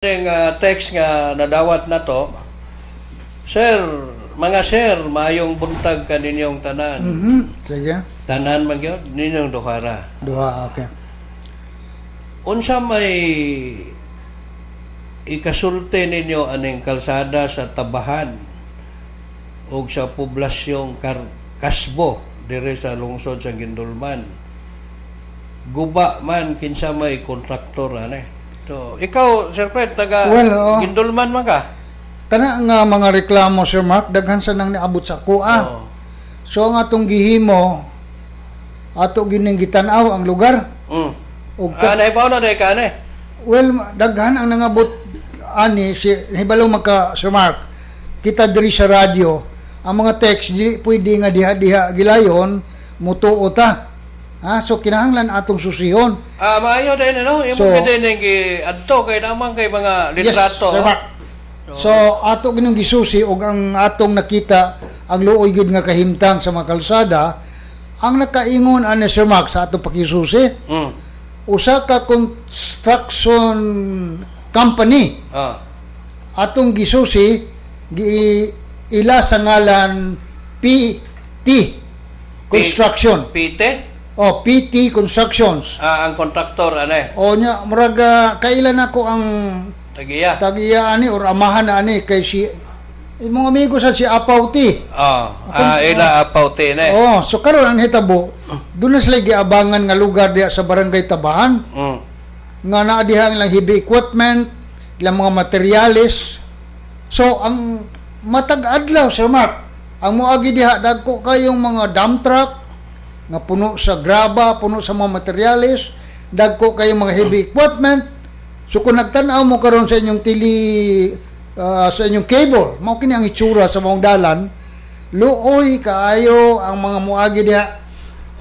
Yung text nga nadawat na to, Sir, mga sir, mayong buntag kaninyong tanan. Sige. Tanan magyod ninyong duhara. Duha, okay. Unsa may ikasulti ninyo aning kalsada sa Tabahan o sa poblasyong Kasbo dire sa lungsod sa Gindulman. Guba man kinsa may kontraktor ane. So, ikaw, Sir Fred, taga Gindulman man ka? Kana nga mga reklamo, Sir Mark, daghan sa nang niabot sa kuha. Oo. So nga atong gihimo, ato gining gitanaw ang lugar. Og Naibaw na dahi ka ane? well, daghan ang nangabot ani si hibalo magka Sir Mark. Kita diri sa radyo, ang mga text di pwede nga diha-diha gilayon mutuo ta. So kinahanglan atong susihon. Maayo din, no? Yung mga din yung adto kay naman kay mga litrato. Yes, Sir Mark. So ato ginong gisusi og ang atong nakita ang luoy gid nga kahimtang sa mga kalsada ang nakaingon ani Sir Mark sa atong pakisusi. Usa ka construction company atong gisusi ila sa ngalan PT Construction. PT? PT Constructions. Ang kontraktor, ane? Nya, muraga, kailan ako ang tagiya ani or amahan na ani kay si mga amigo sa si Apauti. Ila Apauti, ne? So karon ang hitabo, doon na sila giabangan nga lugar diya sa barangay Tabahan. Nga naa diha ilang heavy equipment, ilang mga materyales. So ang matag adlaw, Sir Mark, ang moagi diha dagko kayong mga dump truck nga puno sa graba, puno sa mga materyales, dagko kayong mga heavy equipment. So kung nagtanaw mo karon sa inyong sa inyong cable, mao kini ang itsura sa mong dalan, luoy kaayo ang mga muagi diha.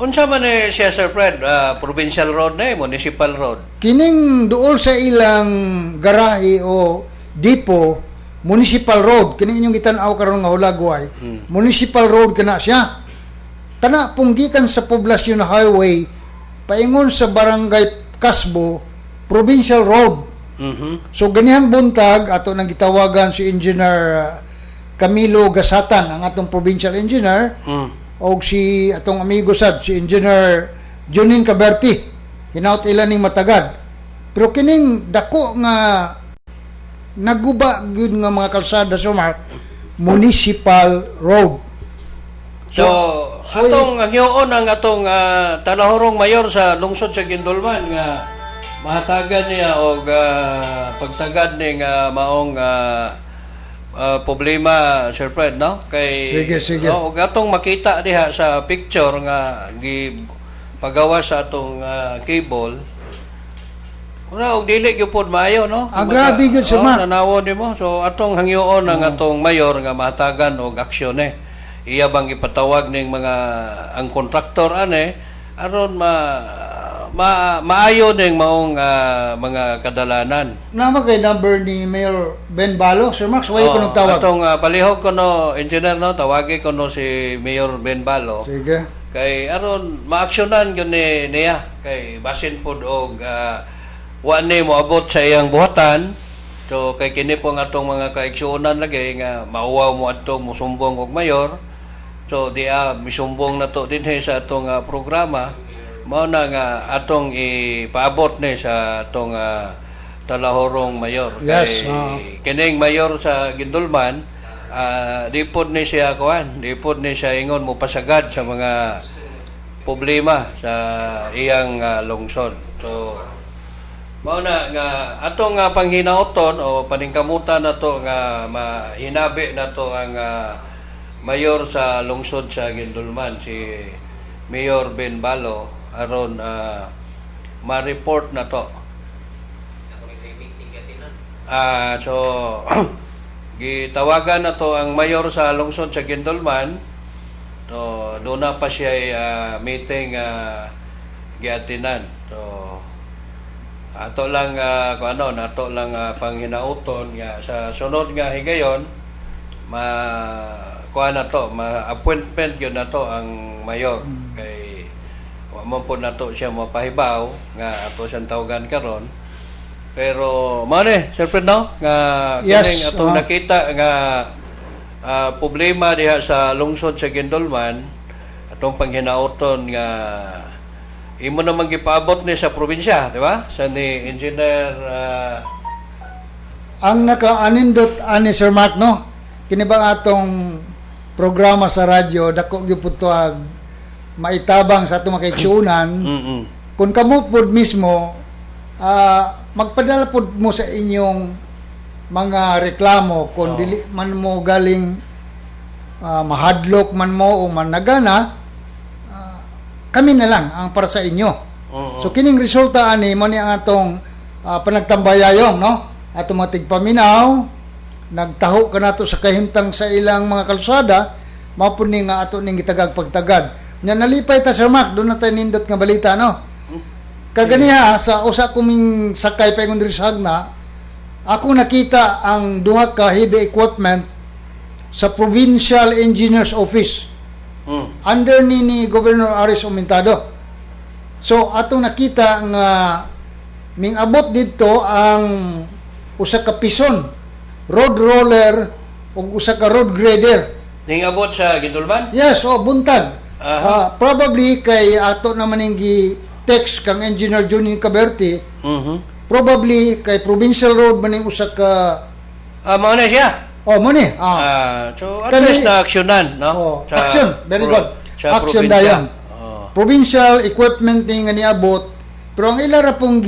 Unsa man siya, Sir Fred? Provincial road na municipal road? Kining duol sa ilang garahe o depo, municipal road. Kini inyong gitan-aw karon nga Hulagway. Municipal road kana siya. Kana punggikan sa poblasyon na highway, paingon sa barangay Kasbo, provincial road. So ganihang buntag ato nang gitawagan si Engineer Camilo Gasatan, ang atong provincial engineer, o si atong amigo sad si Engineer Junin Caberti. Hinaut ila ning matagad. Pero kining dako nga naguba gyud nga mga kalsada sa Mark, municipal road. So atong hangyoon ang atong talahorong mayor sa lungsod sa Gindulman nga mahatagan niya og pagtagad ning maong problema, Sir Fred, no? Kay sige. Og atong makita diha sa picture nga pagawa sa atong cable. Una og dili gyud pod maayo, no? Grabe gyud Sir Mark. Nanawon nimo. So atong hangyoon ang atong mayor nga mahatagan og aksyon iya bang ipatawag ning mga ang kontraktor ane aron maayo ning maong mga kadalanan. Nama kay number ni Mayor Ben Balo, Sir Max, way ko nagtawag. Atong palihog ko no engineer, no, tawagi ko no si Mayor Ben Balo. Sige. Kay aron maaksyonan gyud niya kay basin pod og wa ni moabot sa iyang buhatan. So kay kini po ang atong mga kaigsuonan lagi nga mauwaw mo atong musumbong og mayor. So misumbong na to din sa atong programa. Mao na nga atong ipaabot ni sa atong talahorong mayor. Yes. Kining mayor sa Gindulman, di pod ni siya ingon mo pasagad sa mga problema sa iyang lungsod. So mao na nga atong panghinauton o paningkamutan na to nga mahinabi na to ang mayor sa lungsod sa Gindulman, si Mayor Ben Balo, aron ma-report na to. So gitawagan na to ang mayor sa lungsod sa Gindulman. So doon na pa siya meeting giatinan. So ato lang nato lang panghinauton nga sa sunod nga higayon ma-appointment yun na to ang mayor. Kay wa man po nato siya mapahibaw nga ato siyang tawagan karon Pero mao ni Sir Fred no nga Yes, kining atong nakita nga problema diha sa lungsod sa Gindolman atong panghinauton nga imo naman gipaabot ni sa probinsya, di ba? Sa ni Engineer Ang naka-anindot ani Sir Mark no, kini ba atong programa sa radyo dako gyud to maitabang sa atong makaigsoonan. Kung kamo pod mismo magpadala pod mo sa inyong mga reklamo kung dili man mo galing mahadlok man mo o managana, kami na lang ang para sa inyo. So kining resulta ani mo ni ang atong panagtambayayong no, atong mga tigpaminaw nagtaho ka nato sa kahimtang sa ilang mga kalsada, mao pud ni nga ato ning gitagag pagtagad. Nya nalipay ta Sir Mark, do na tay nindot nga balita no. Kaganiha sa usa kuming sakay paingon diri sa Hagna, ako nakita ang duha ka heavy equipment sa Provincial Engineers Office. Under ni Governor Aris Aumentado. So atong nakita nga mingabot didto ang usa ka pison, road roller ug usa ka road grader. Ningabot sa Gindolman? Yes, buntag. Probably kay ato naman ning gi-text kang Engineer Junin Caberti. Probably kay Provincial Road maning usa ka mao na siya. mo ni. So at least na aksyonan, no? Action, very good. Sa Action probinsya. dayon. Provincial equipment ni nga niabot, pero ang ilara pong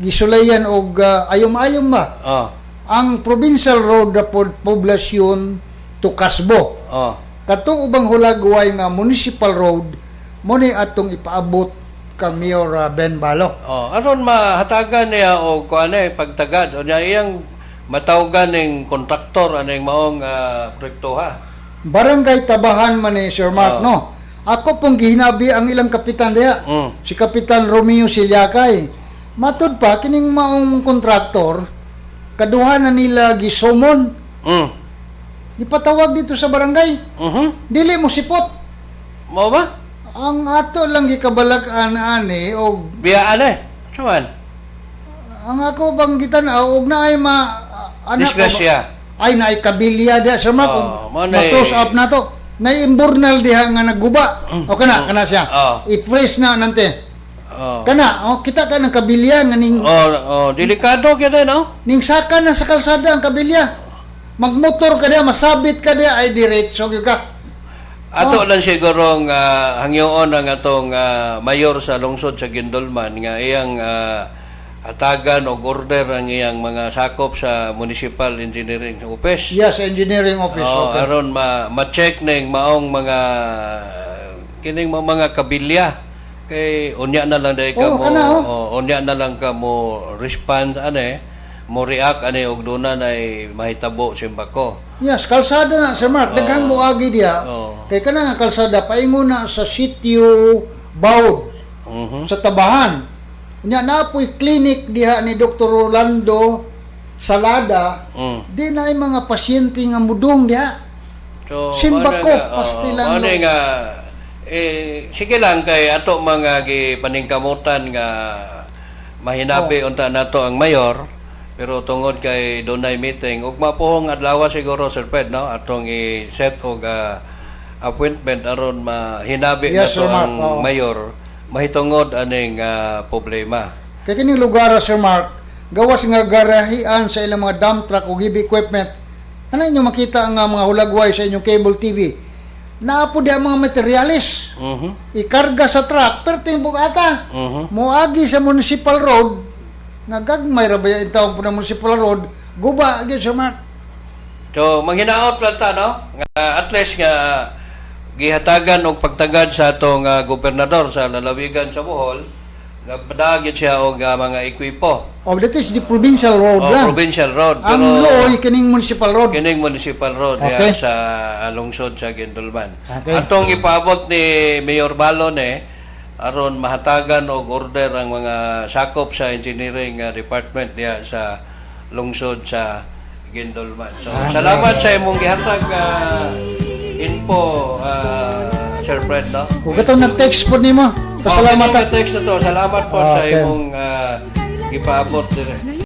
gisulayan og ayom-ayom ba? Ang provincial road na poblasyon to Kasbo. Katong ubang hulagway nga municipal road mo ni atong ipaabot kang Mayor Ben Balo. Aron mahatagan niya og kuan pagtagad o niya iyang matawgan ning kontraktor aning maong proyekto ha. Barangay Tabahan man ni Sir Mark no. Ako pong gihinabi ang ilang kapitan diha. Si Kapitan Romeo Silyakay. Matud pa kining maong kontraktor kaduha na nila gisumon. Ipatawag dito sa barangay. Dili mo sipot. Mao ba? Ang ato lang gikabalag-an ani og Biyaan Suman. ang ako banggitan og naay anak Disgrasya. ay naay kabilya diha Sir Mark. Matos up na to. Naay-imburnal diha nga nagguba. O kana siya. I-freeze na nante. Kana kita ka ng kabilya nga ning delikado gyud no? ning saka na sa kalsada ang kabilya. Magmotor ka diha, masabit ka diha ay diretso gyud ka. Ato lang siguro nga hangyoon ang atong mayor sa lungsod sa Gindolman nga iyang hatagan o order ang iyang mga sakop sa Municipal Engineering Office. Yes, Engineering Office. Aron ma-check ning maong mga kining mga kabilya kay unya na lang dai ka unya na lang ka mo respond mo react og duna nay mahitabo simbako. Yes, kalsada na Sir Mark, daghang moagi diha. Kay kana nga kalsada paingon na sa sitio Baud. Sa Tabahan. Nya napoy clinic diha ni Dr. Rolando Salada. Di na ay mga pasyente nga mudong diha. So, simbako pastilan. Nga sige lang kay ato mga gipaningkamutan nga mahinabi unta nato ang mayor. Pero tungod kay dunay meeting ug mapuhong adlaw siguro Sir Fred no atong i-set og appointment aron mahinabi nato ang mayor mahitungod aning problema. Kay kining lugar Sir Mark gawas nga garahian sa ilang mga dump truck ug heavy equipment. Ano inyo makita nga mga hulagway sa inyong cable TV? Naapo diha mga materialis. Ikarga sa truck pertimbog ata. Moagi sa municipal road nagagmay ra ba yung taong na municipal road, guba, again, Sir Mark. So, manghinaot lang ta, no? At least nga, gihatagan og pagtagad sa atong gobernador sa lalawigan sa Bohol, nga padagit siya og mga ekwipo. That is the provincial road lang. Provincial road. Ang looy, kining municipal road. Kining municipal road sa lungsod sa Gindolman. Atong ipaabot ni Mayor Balon aron mahatagan og order ang mga sakop sa engineering department diya sa lungsod sa Gindolman. So salamat sa imong gihatag info Sir Fred no. Kung katong nag-text po nimo, pasalamat text na to. Salamat po sa imong gipaabot dire.